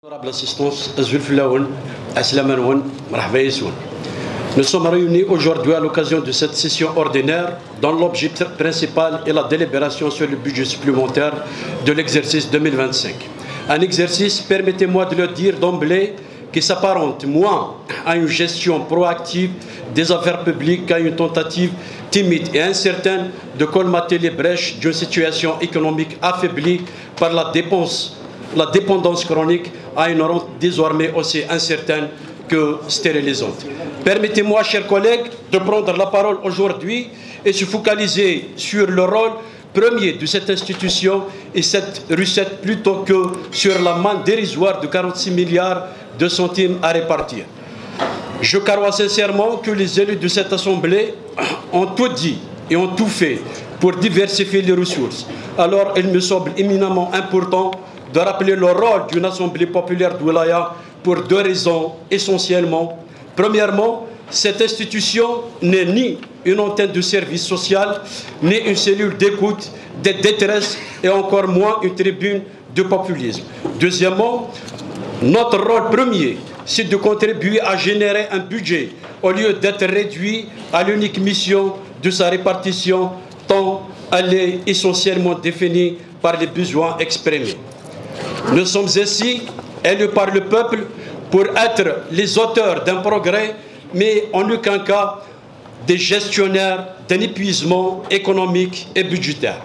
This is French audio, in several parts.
Honorable assistance, nous sommes réunis aujourd'hui à l'occasion de cette session ordinaire dont l'objectif principal est la délibération sur le budget supplémentaire de l'exercice 2025. Un exercice, permettez-moi de le dire d'emblée, qui s'apparente moins à une gestion proactive des affaires publiques qu'à une tentative timide et incertaine de colmater les brèches d'une situation économique affaiblie par la dépendance chronique à une rente désormais aussi incertaine que stérilisante. Permettez-moi, chers collègues, de prendre la parole aujourd'hui et se focaliser sur le rôle premier de cette institution et cette recette plutôt que sur la manne dérisoire de 46 milliards de centimes à répartir. Je crois sincèrement que les élus de cette Assemblée ont tout dit et ont tout fait pour diversifier les ressources. Alors il me semble éminemment important de rappeler le rôle d'une Assemblée populaire de Wilaya pour deux raisons essentiellement. Premièrement, cette institution n'est ni une antenne de service social, ni une cellule d'écoute, de détresse et encore moins une tribune de populisme. Deuxièmement, notre rôle premier, c'est de contribuer à générer un budget au lieu d'être réduit à l'unique mission de sa répartition, tant elle est essentiellement définie par les besoins exprimés. Nous sommes ici élus par le peuple pour être les auteurs d'un progrès, mais en aucun cas des gestionnaires d'un épuisement économique et budgétaire.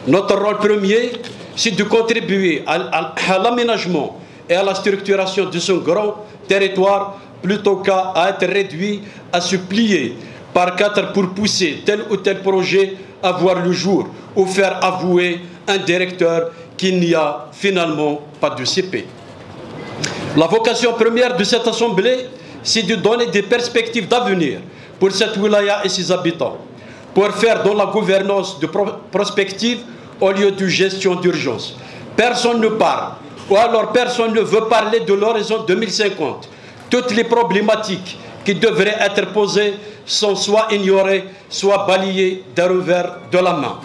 Notre rôle premier, c'est de contribuer à l'aménagement et à la structuration de son grand territoire plutôt qu'à être réduit à se plier par quatre pour pousser tel ou tel projet à voir le jour ou faire avouer un directeur qu'il n'y a finalement pas de CP. La vocation première de cette Assemblée, c'est de donner des perspectives d'avenir pour cette wilaya et ses habitants, pour faire dans la gouvernance de prospective au lieu de gestion d'urgence. Personne ne parle, ou alors personne ne veut parler de l'horizon 2050. Toutes les problématiques qui devraient être posées sont soit ignorées, soit balayées d'un revers de la main.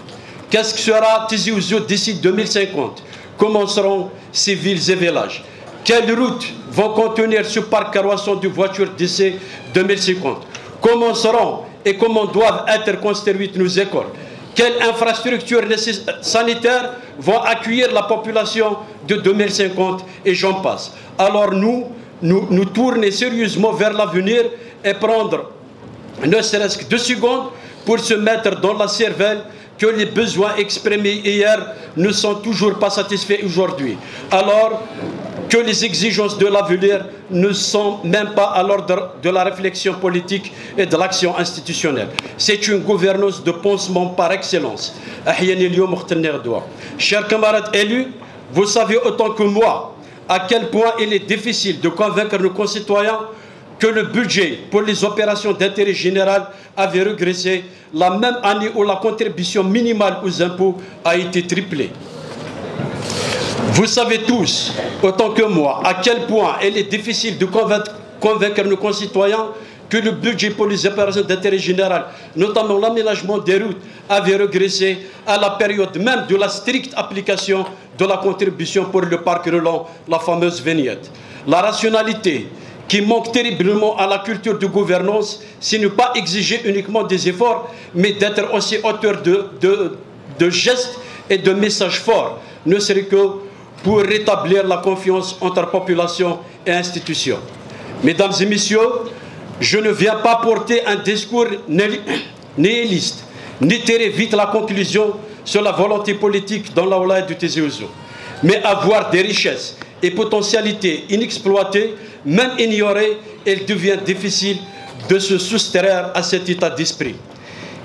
Qu'est-ce que sera Tizi Ouzou d'ici 2050? Comment seront ces villes et villages? Quelles routes vont contenir ce parc carrossant de voitures d'ici 2050? Comment seront et comment doivent être construites nos écoles? Quelles infrastructures sanitaires vont accueillir la population de 2050 et j'en passe? Alors nous tourner sérieusement vers l'avenir et prendre ne serait-ce que 2 secondes pour se mettre dans la cervelle que les besoins exprimés hier ne sont toujours pas satisfaits aujourd'hui. Alors que les exigences de l'avenir ne sont même pas à l'ordre de la réflexion politique et de l'action institutionnelle. C'est une gouvernance de pansement par excellence. Chers camarades élus, vous savez autant que moi à quel point il est difficile de convaincre nos concitoyens que le budget pour les opérations d'intérêt général avait régressé la même année où la contribution minimale aux impôts a été triplée. Vous savez tous, autant que moi, à quel point il est difficile de convaincre nos concitoyens que le budget pour les opérations d'intérêt général, notamment l'aménagement des routes, avait régressé à la période même de la stricte application de la contribution pour le parc roulant, la fameuse vignette. La rationalité qui manque terriblement à la culture de gouvernance, c'est ne pas exiger uniquement des efforts, mais d'être aussi auteur de gestes et de messages forts, ne serait que pour rétablir la confiance entre population et institutions. Mesdames et messieurs, je ne viens pas porter un discours nihiliste, ni tirer vite la conclusion sur la volonté politique dans la wilaya de Tizi Ouzou, mais avoir des richesses et potentialités inexploitées, même ignorées, il devient difficile de se soustraire à cet état d'esprit.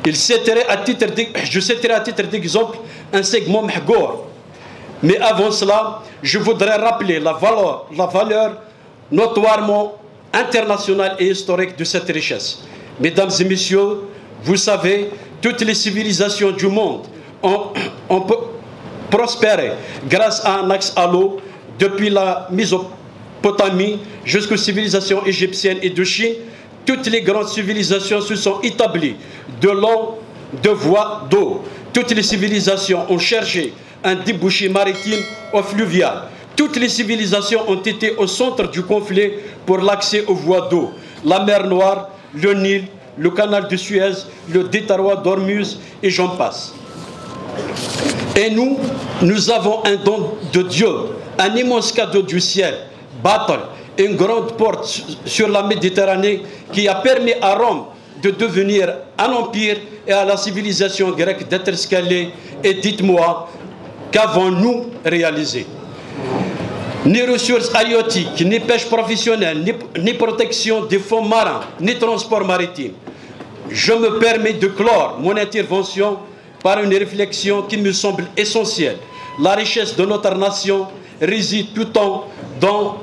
Je citerai à titre d'exemple un segment Mahgour. Mais avant cela, je voudrais rappeler la valeur notoirement internationale et historique de cette richesse. Mesdames et messieurs, vous savez, toutes les civilisations du monde ont prospéré grâce à un accès à l'eau depuis la Mésopotamie jusqu'aux civilisations égyptiennes et de Chine. Toutes les grandes civilisations se sont établies de long de voies d'eau. Toutes les civilisations ont cherché un débouché maritime ou fluvial. Toutes les civilisations ont été au centre du conflit pour l'accès aux voies d'eau. La mer Noire, le Nil, le canal de Suez, le détroit d'Ormuz et j'en passe. Et nous avons un don de Dieu, un immense cadeau du ciel, Battle, une grande porte sur la Méditerranée qui a permis à Rome de devenir un empire et à la civilisation grecque d'être escalée. Et dites-moi, qu'avons-nous réalisé? Ni ressources halieutiques, ni pêche professionnelle, ni protection des fonds marins, ni transport maritime. Je me permets de clore mon intervention par une réflexion qui me semble essentielle. La richesse de notre nation réside tout autant dans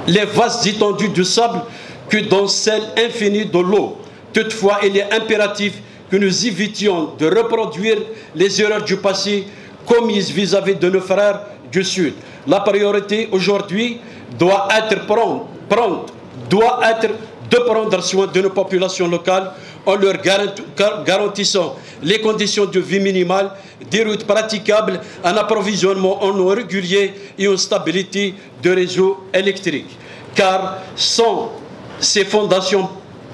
les vastes étendues du sable que dans celle infinie de l'eau. Toutefois, il est impératif que nous évitions de reproduire les erreurs du passé commises vis-à-vis de nos frères du Sud. La priorité aujourd'hui doit être de prendre soin de nos populations locales en leur garantissant les conditions de vie minimales, des routes praticables, un approvisionnement en eau régulier et une stabilité de réseau électrique. Car sans ces fondations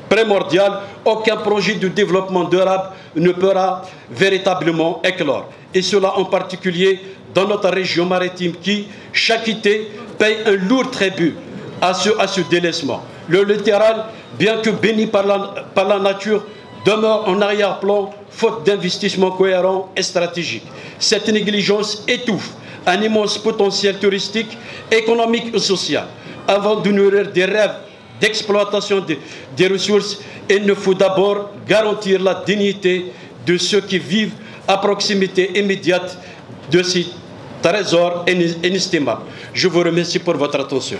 primordiales, aucun projet de développement durable ne pourra véritablement éclore. Et cela en particulier dans notre région maritime qui, chaque été, paye un lourd tribut à ce délaissement. Le littoral, bien que béni par la nature, demeure en arrière-plan faute d'investissements cohérents et stratégiques. Cette négligence étouffe un immense potentiel touristique, économique et social. Avant de nourrir des rêves d'exploitation des ressources, il nous faut d'abord garantir la dignité de ceux qui vivent à proximité immédiate de ces trésors inestimables. Je vous remercie pour votre attention.